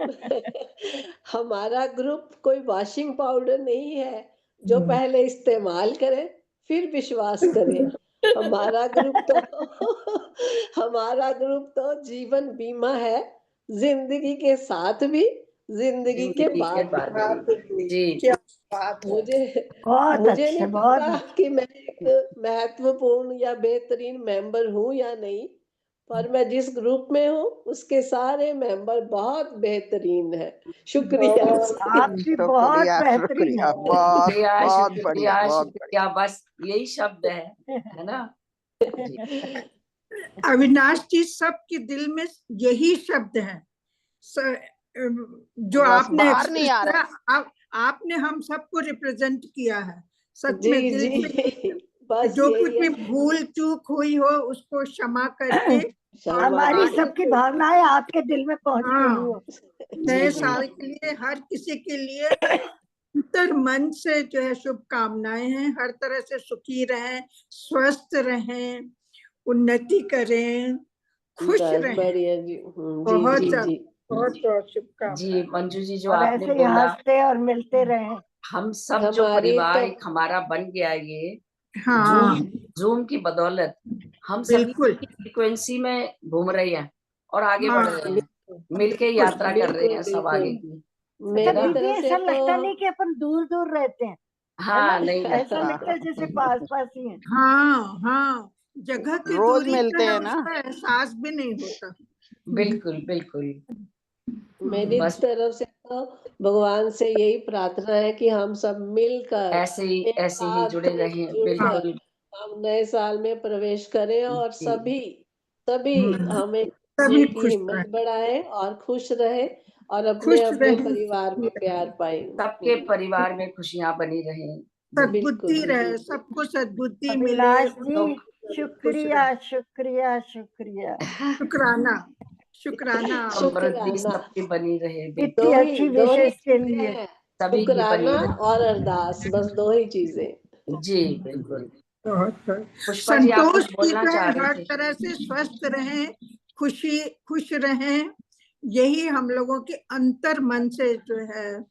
D: हमारा ग्रुप कोई वॉशिंग पाउडर नहीं है जो पहले इस्तेमाल करे फिर विश्वास करे। हमारा ग्रुप तो हमारा ग्रुप तो जीवन बीमा है, जिंदगी के साथ भी जिंदगी के
A: जिंदगी के
D: बाद भी।
A: बाद
H: बात
A: भी। जी
H: क्या बात है।
D: मुझे
E: बहुत
D: मुझे
E: अच्छे,
D: नहीं
E: बहुत
D: पता
E: अच्छे।
D: कि मैं एक महत्वपूर्ण या बेहतरीन मेंबर हूँ या नहीं, पर मैं जिस ग्रुप में हूँ उसके सारे मेंबर बहुत बेहतरीन है। शुक्रिया।
E: आपकी बहुत
F: शुक्रिया
E: बेहतरीन
F: शुक्रिया,
E: है।
F: बहुत
A: शुक्रिया
F: बहुत बढ़िया,
A: शुक्रिया
F: बहुत बढ़िया।
A: शुक्रिया, बस यही शब्द है ना? जी
H: अविनाश जी सबके दिल में यही शब्द है, जो
F: बस
H: आपने
F: बाहर नहीं
H: एक्सप्रेस
F: आ
H: किया।
F: रहा।
H: आपने हम सबको रिप्रेजेंट किया है, सच में
D: जी
H: दिल
D: जी,
H: से।
D: बस
H: जो
D: यही
H: कुछ भी
D: है।
H: भूल चूक हुई हो उसको क्षमा करके और
E: हमारी
H: आगे
E: सबकी भावनाएं आपके दिल में पहुंच गई
H: हाँ
E: हो।
H: नए
A: जी
H: साल के लिए हर किसी के लिए अंतर मन से जो है शुभकामनाएं हैं। हर तरह से सुखी रहें, स्वस्थ रहें, उन्नति करें, खुश
D: बस
H: रहें।
D: बढ़िया जी। जी
H: बहुत
D: जी
H: ज्यादा,
D: जी।
H: बहुत बहुत
A: जी
H: शुभकामनाएं।
A: मंजू जी, जो
E: और
A: आपने
E: ऐसे ही
A: बोला,
E: हंसते और मिलते रहें।
A: हम सब जो
D: हमारी
A: परिवार
D: तो
A: एक हमारा बन गया, ये
H: हाँ
A: जूम जूम की बदौलत हम सभी
H: बिल्कुल।
A: फ्रीक्वेंसी में घूम रहे हैं और आगे बढ़
H: हाँ
A: रहे हैं, मिलके
H: बिल्कुल।
A: यात्रा कर रहे
D: बिल्कुल
A: हैं सब
D: बिल्कुल,
A: आगे की,
E: अच्छा
A: है ना?
E: दीदी,
D: मेरी तरफ से
E: ऐसा
D: तो
E: लगता नहीं कि अपन दूर दूर रहते हैं, है ना?
A: हाँ नहीं
E: ऐसा
A: लगता।
E: लगता है जैसे पास पास ही हैं।
H: हाँ हाँ, जगह की
F: रोज
H: दूरी
F: मिलते
H: का है
F: हैं ना।
H: उसका एहसास भी नहीं होता।
A: बिल्कुल बिल्कुल।
D: मेरी
A: बस
D: तरफ से तो भगवान से यही प्रार्थना है कि हम सब मिलकर एक
A: ऐसे ही
D: साथ
A: जुड़े रहें।
D: जुड़कर
A: बिल्कुल।
D: हम नए साल में प्रवेश करें और
A: जी
D: सभी सभी हम एक दूसरे
H: सभी
D: की
H: खुश
D: हिम्मत
H: रहें,
D: बढ़ाएं और खुश रहे और अपने
H: खुश
D: अपने
H: रहें,
D: परिवार में प्यार पाएं।
A: सबके परिवार में खुशियां बनी रहें। जी
D: बिल्कुल
H: सद्बुद्धि रहे,
D: बिल्कुल।
H: सबको सद्बुद्धि मिले,
E: अविनाश जी,
A: लोग
H: खुश
E: शुक्रिया
H: रहे।
E: शुक्रिया शुक्रिया।
H: शुक्राना, शुक्राना।
A: समृद्धि
D: शुक्राना,
A: सबकी बनी रहे।
E: इतनी
A: बिल्कुल
E: अच्छी
D: दो ही
E: विशेष के
D: चीजें
E: लिए।
D: हैं,
A: सभी की बनी
D: शुक्राना
A: रहे।
D: और अरदास, बस 2 ही चीजें।
A: जी बिल्कुल।
H: बहुत बहुत।
A: पुष्पा जी आप
H: संतोष
A: कुछ
H: जी
A: बोलना
H: जो
A: चाह
H: है
A: रहे
H: हर
A: थे?
H: तरह से स्वस्थ रहें, खुश रहें, यही हम लोगों के अंतर मन से जो है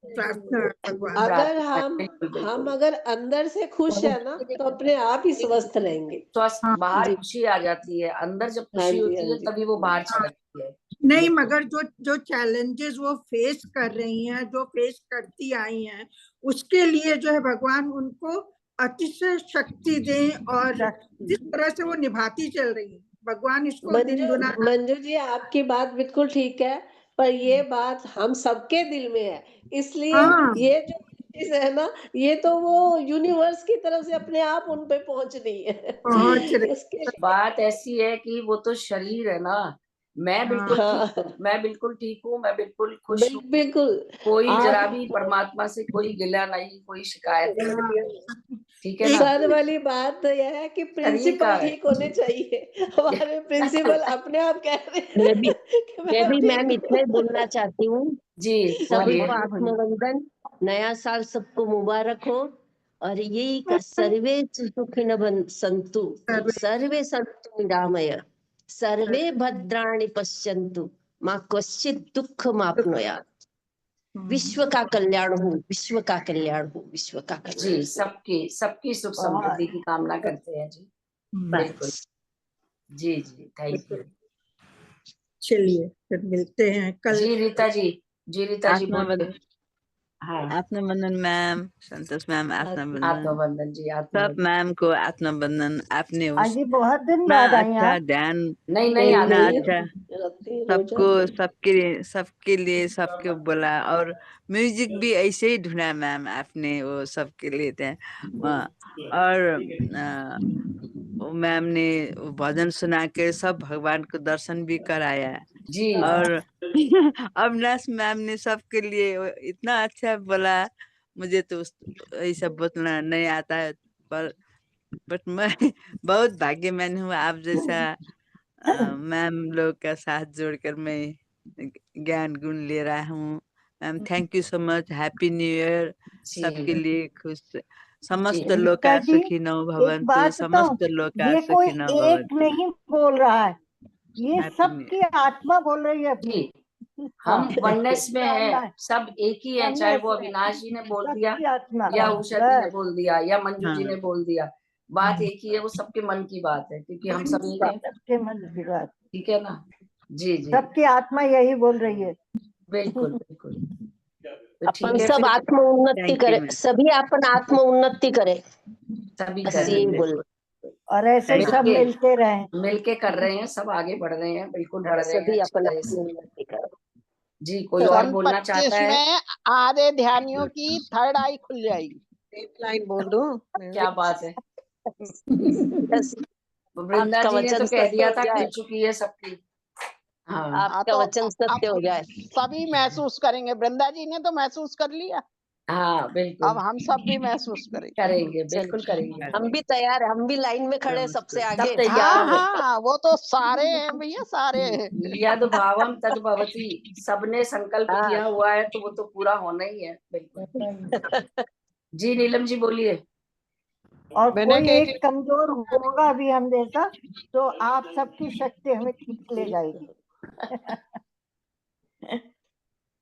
H: प्रार्थना भगवान से।
D: अगर
A: प्रार्थना है,
D: हम
A: बिल्कुल
D: हम
A: बिल्कुल।
D: अगर अंदर से खुश है ना तो अपने आप ही स्वस्थ रहेंगे।
A: स्वस्थ
H: हाँ
A: बाहर
D: जी,
A: खुशी आ जाती है, अंदर जब
D: हाँ
A: खुशी
D: जी,
A: होती
D: हाँ
A: है
D: जी।
A: तभी वो बाहर
H: हाँ।
A: छलकती है।
H: नहीं,
A: बिल्कुल।
H: मगर जो जो चैलेंजेस वो फेस कर रही हैं, जो फेस करती आई हैं, उसके लिए जो है भगवान उनको अतिशय शक्ति दें, और जिस तरह से वो निभाती चल रही है, भगवान इसको दिन गुना।
D: मंजू जी, आपकी बात बिल्कुल ठीक है, पर ये बात हम सबके दिल में है, इसलिए ये जो चीज है ना, ये तो वो यूनिवर्स की तरफ से अपने आप उन पे पहुंच रही है।
H: पहुंच रही।
D: इसके
A: बात ऐसी है कि वो तो शरीर है ना, मैं बिल्कुल ठीक हूँ, मैं बिल्कुल ठीक हूँ, मैं बिल्कुल खुश हूँ,
D: बिल्कुल
A: कोई जरा भी परमात्मा से कोई गिला नहीं, कोई शिकायत नहीं, ठीक है ना।
D: सर वाली बात यह है कि प्रिंसिपल ठीक होने चाहिए। हमारे प्रिंसिपल अपने आप कह रहे हैं कि
J: मैं भी मैम इतना ही बोलना चाहती हूँ।
A: जी
J: सबको आत्मवंदन, नया साल सबको मुबारक हो, और यही सर्वे सुखिनः सन्तु, सर्वे सन्तु निरामय, सर्वे भद्राणि पश्यन्तु, मां क्वचित् दुःखमाप्नुयात्। विश्व का कल्याण हो, विश्व का कल्याण हो, विश्व का कल्याण।
A: जी, सबकी सुख समृद्धि की कामना करते हैं जी, बिल्कुल। जी जी, थैंक यू।
H: चलिए फिर मिलते हैं कल।
A: जी रीता जी बोलिए। हाँ,
K: आत्मबंधन मैम, संतोष मैम, आत्मबंधन
A: आत्मबंधन जी,
K: सब
A: आत्मबंधन।
K: मैम को आत्मबंधन। आपने
E: आज ये बहुत दिन
K: इतना
E: बाद आई
K: अच्छा
E: आप।
K: ध्यान,
A: नहीं
K: इतना
A: आती है।
K: अच्छा सबके लिए सबके बोला, और म्यूजिक भी ऐसे ही ढूंढा मैम आपने, वो सबके लिए थे। और वो मैम ने वो भजन सुना के सब भगवान को दर्शन भी कराया।
A: जी
K: और अविनाश मैम ने सबके लिए इतना अच्छा बोला। मुझे तो ये सब बोलना नहीं आता है, बट मैं बहुत भाग्यवान हूँ आप जैसा मैम लोग का साथ जोड़कर मैं ज्ञान गुण ले रहा हूँ। Ma'am thank you so much, happy new year सबके लिए। खुश समस्त लोका
E: रीता जी,
K: सुखिनो
E: एक
K: भवन्तु,
E: बात बताऊं,
K: समस्त लोका
E: ये कोई
K: सुखिनो
E: एक
K: भवन्तु।
E: नहीं बोल रहा है, ये
K: हैप्पी न्यू
E: सबकी आत्मा बोल रही है
A: जी,
E: अपनी।
A: हम वननेस में
E: कामना
A: है, सब एक ही है, चाहे वो
E: oneness में,
A: अविनाश जी ने बोल दिया
E: सबकी आत्मा,
A: या उषा जी ने
E: बस
A: बोल दिया या मंजू जी ने
K: हाँ
A: बोल दिया, बात एक ही है, वो सबके मन की बात है, क्योंकि हम सब एक हैं,
E: सबके मन की बात,
A: ठीक है ना। जी जी,
E: सबकी आत्मा यही बोल रही है।
A: बिल्कुल बिल्कुल। तो
J: अपन
A: ठीक है
J: सब
A: फिर,
J: आत्म उन्नति
K: थैंक यू
J: करे,
K: मैम।
J: सभी अपन आत्म उन्नति करे,
A: सभी
J: बस
A: कर रहे
J: यही
A: हैं,
J: बोल।
E: और ऐसे
K: थैंक
E: सब
K: यू।
E: मिलते रहें।
A: मिलके कर रहे हैं, सब आगे बढ़ रहे हैं, बिल्कुल बढ़ रहे हैं
J: सभी
A: अच्छी
J: अपन
A: तरह
J: आत्म
A: से।
J: उन्नति करे।
A: जी, कोई और
F: सन
A: बोलना चाहता
F: 25
A: है?
F: में आधे ध्यानियों की थर्ड आई खुल जाएगी।
G: एक लाइन बोल दूं?
A: क्या बात है।
J: बस
A: वृंदा
J: आपका
A: जी ने तो
J: वचन
A: कह
J: सत्य
A: दिया
J: हो
A: था,
J: जाए,
A: खुल चुकी है सबकी। हाँ
J: आपका वचन सत्य हो जाए।
F: सभी महसूस करेंगे। वृंदा जी ने तो महसूस कर लिया,
A: हाँ, बिल्कुल
F: अब हम सब भी महसूस करेंगे।
A: करेंगे,
J: चलिए,
A: बिल्कुल करेंगे।
J: हम भी तैयार है, हम भी लाइन में खड़े हैं सबसे आगे।
A: सब तैयार
F: हाँ
A: है।
F: हाँ, वो तो सारे हैं भैया, सारे हैं।
A: यद भावम तद भवति, सबने संकल्प
J: हाँ।
A: किया हुआ है तो वो तो पूरा होना ही है, बिल्कुल। जी नीलम जी बोलिए।
E: और
G: मैंने
E: कोई
G: एक
E: एक कमजोर होगा भी हम जैसा, तो आप सबकी शक्ति हमें खींच ले जाएगी।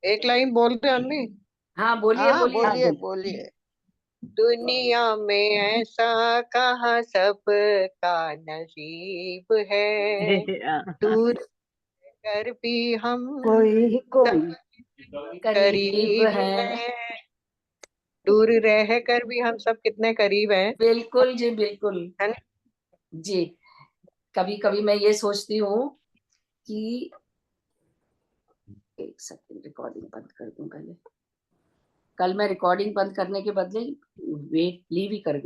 G: एक लाइन बोल रहे अन्नी।
A: हाँ बोलिए
F: हाँ
A: बोलिए।
F: बोलिए बोलिए।
G: दुनिया में ऐसा कहाँ सबका नसीब है, दूर कर भी हम
E: कोई
A: करीब है।
G: दूर रह कर भी हम सब कितने करीब हैं।
A: बिल्कुल जी, बिल्कुल
G: है ना?
A: जी। कभी कभी मैं ये सोचती हूँ कि एक सेकंड, रिकॉर्डिंग बंद कर दूं पहले। कल मैं रिकॉर्डिंग बंद करने के बदले लीव ही कर